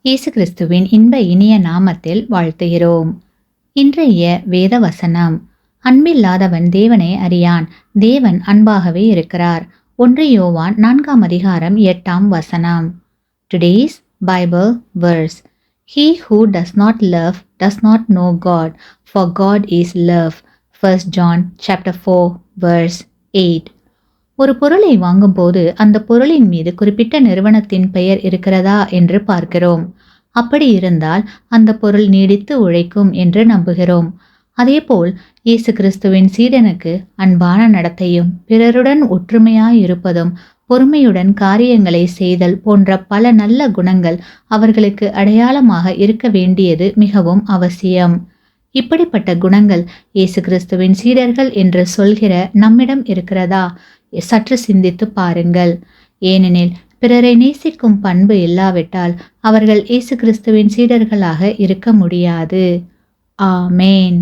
இயேசு கிறிஸ்துவின் இன்ப இனிய நாமத்தில் வாழ்த்துகிறோம். இன்றைய வேத வசனம்: அன்பில்லாதவன் தேவனை அறியான், தேவன் அன்பாகவே இருக்கிறார். 1 யோவான் 4 அதிகாரம் 8 வசனம். Today's Bible verse: He who does not love does not know God, for God is love. 1 John chapter 4 verse 8. ஒரு பொருளை வாங்கும்போது அந்த பொருளின் மீது குறிப்பிட்ட நிறுவனத்தின் பெயர் இருக்கிறதா என்று பார்க்கிறோம். அப்படி இருந்தால் அந்த பொருள் நீடித்து உழைக்கும் என்று நம்புகிறோம். அதேபோல் இயேசு கிறிஸ்துவின் சீடனுக்கு அன்பான நடத்தையும், பிறருடன் ஒற்றுமையாயிருப்பதும், பொறுமையுடன் காரியங்களை செய்தல் போன்ற பல நல்ல குணங்கள் அவர்களுக்கு அடையாளமாக இருக்க வேண்டியது மிகவும் அவசியம். இப்படிப்பட்ட குணங்கள் இயேசு கிறிஸ்துவின் சீடர்கள் என்று சொல்கிற நம்மிடம் இருக்கிறதா? சற்று சிந்தித்து பாருங்கள். ஏனெனில் பிறரை நேசிக்கும் பண்பு இல்லாவிட்டால் அவர்கள் இயேசு கிறிஸ்துவின் சீடர்களாக இருக்க முடியாது. ஆமேன்.